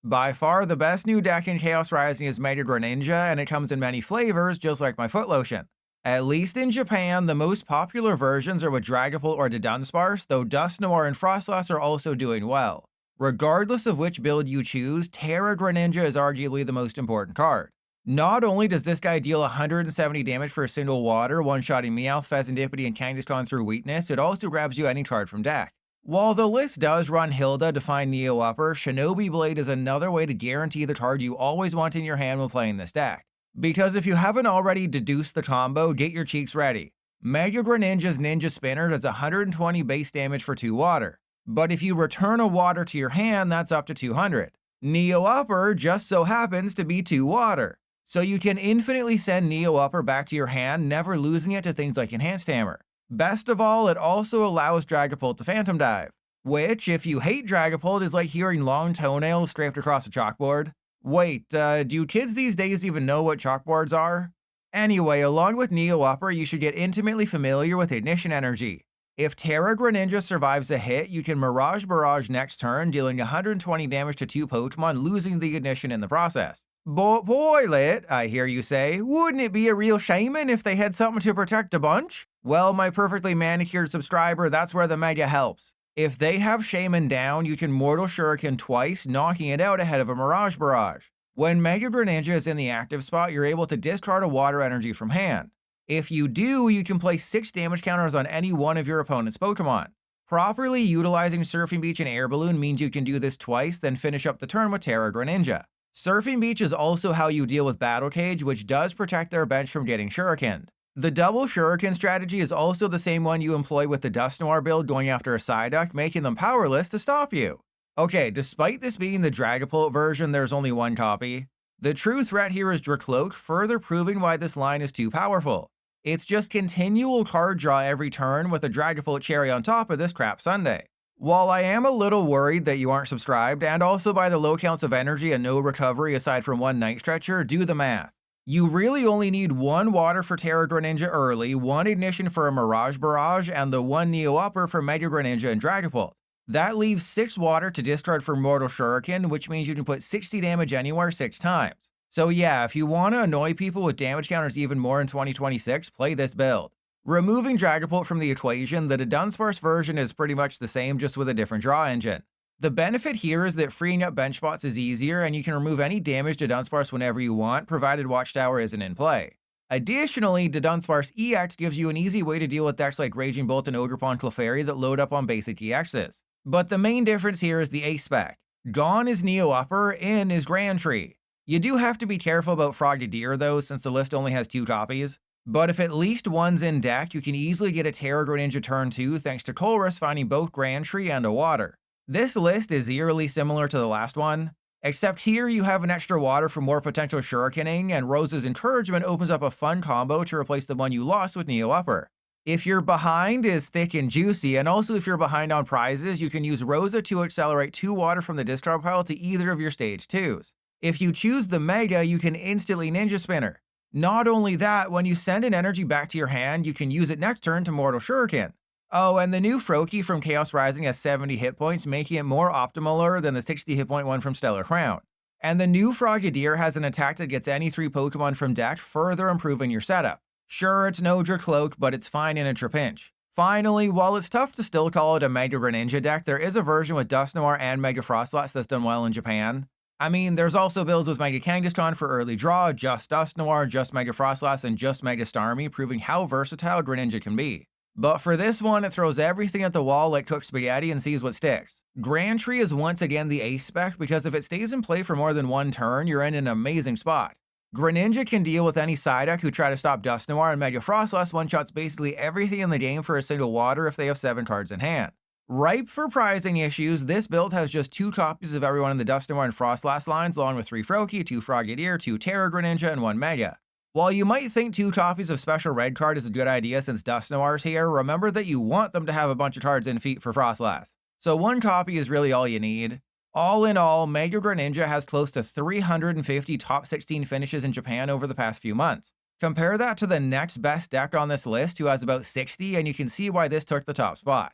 By far the best new deck in Chaos Rising is Mega Greninja, and it comes in many flavors, just like my foot lotion. At least in Japan, the most popular versions are with Dragapult or DUDUNSPARCE, though Dusknoir and Frostlass are also doing well. Regardless of which build you choose, Terra Greninja is arguably the most important card. Not only does this guy deal 170 damage for a single water, one-shotting Meowth, Fezandipiti, and Kangaskhan through weakness, it also grabs you any card from deck. While the list does run Hilda to find Neo Upper, Shinobi Blade is another way to guarantee the card you always want in your hand when playing this deck. Because if you haven't already deduced the combo, get your cheeks ready. Mega Greninja's Ninja Spinner does 120 base damage for 2 water, but if you return a water to your hand, that's up to 200. Neo Upper just so happens to be 2 water, so you can infinitely send Neo Upper back to your hand, never losing it to things like Enhanced Hammer. Best of all, it also allows Dragapult to Phantom Dive, which, if you hate Dragapult, is like hearing long toenails scraped across a chalkboard. Wait, do kids these days even know what chalkboards are? Anyway, along with Neo Upper, you should get intimately familiar with Ignition Energy. If Terra Greninja survives a hit, you can Mirage Barrage next turn, dealing 120 damage to 2 Pokemon, losing the Ignition in the process. Boylet, I hear you say, wouldn't it be a real Shaymin if they had something to protect a bunch? Well, my perfectly manicured subscriber, that's where the Mega helps. If they have Shaymin down, you can Mortal Shuriken twice, knocking it out ahead of a Mirage Barrage. When Mega Greninja is in the active spot, you're able to discard a Water Energy from hand. If you do, you can place 6 damage counters on any one of your opponent's Pokemon. Properly utilizing Surfing Beach and Air Balloon means you can do this twice, then finish up the turn with Terra Greninja. Surfing Beach is also how you deal with Battle Cage, which does protect their bench from getting shurikened. The double shuriken strategy is also the same one you employ with the Dusknoir build going after a Psyduck, making them powerless to stop you. Okay, despite this being the Dragapult version, there's only one copy. The true threat here is Drakloak, further proving why this line is too powerful. It's just continual card draw every turn with a Dragapult cherry on top of this crap sundae. While I am a little worried that you aren't subscribed, and also by the low counts of energy and no recovery aside from one Night Stretcher, do the math. You really only need 1 water for Terra Greninja early, 1 ignition for a Mirage Barrage, and the 1 Neo Upper for Mega Greninja and Dragapult. That leaves 6 water to discard for Mortal Shuriken, which means you can put 60 damage anywhere 6 times. So yeah, if you want to annoy people with damage counters even more in 2026, play this build. Removing Dragapult from the equation, the DUDUNSPARCE version is pretty much the same, just with a different draw engine. The benefit here is that freeing up bench spots is easier, and you can remove any damage to DUDUNSPARCE whenever you want, provided Watchtower isn't in play. Additionally, DUDUNSPARCE EX gives you an easy way to deal with decks like Raging Bolt and Ogerpon Clefairy that load up on basic EXs. But the main difference here is the ace spec. Gone is Neo Upper, in is Grand Tree. You do have to be careful about Frogadier though, since the list only has 2 copies. But if at least one's in deck, you can easily get a Terra Greninja turn 2 thanks to Colress finding both Grand Tree and a water. This list is eerily similar to the last one, except here you have an extra water for more potential shurikening, and Rose's Encouragement opens up a fun combo to replace the one you lost with Neo Upper. If you're behind is thick and juicy, and also if you're behind on prizes, you can use Rosa to accelerate 2 water from the discard pile to either of your stage 2s. If you choose the Mega, you can instantly Ninja Spinner. Not only that, when you send an energy back to your hand, you can use it next turn to Mortal Shuriken. Oh, and the new Froakie from Chaos Rising has 70 hit points, making it more optimaler than the 60 hit point one from Stellar Crown. And the new Frogadier has an attack that gets any 3 Pokemon from deck, further improving your setup. Sure, it's no Drakloak, but it's fine in a Trapinch. Finally, while it's tough to still call it a Mega Greninja deck, there is a version with Dusknoir and Mega Frostlass that's done well in Japan. I mean, there's also builds with Mega Kangaskhan for early draw, just Dusknoir, just Mega Frostlass, and just Mega Starmie, proving how versatile Greninja can be. But for this one, it throws everything at the wall like cooked spaghetti and sees what sticks. Grand Tree is once again the ace spec, because if it stays in play for more than 1 turn, you're in an amazing spot. Greninja can deal with any Psyduck who try to stop Dusknoir, and Mega Frostlass one-shots basically everything in the game for a single water if they have 7 cards in hand. Ripe for prizing issues, this build has just 2 copies of everyone in the Dusknoir and Frostlass lines, along with 3 Froakie, 2 Frogadier, 2 Terra Greninja, and 1 Mega. While you might think 2 copies of Special Red Card is a good idea since Dusknoir's here, remember that you want them to have a bunch of cards in feet for Frostlass. So 1 copy is really all you need. All in all, Mega Greninja has close to 350 top 16 finishes in Japan over the past few months. Compare that to the next best deck on this list, who has about 60, and you can see why this took the top spot.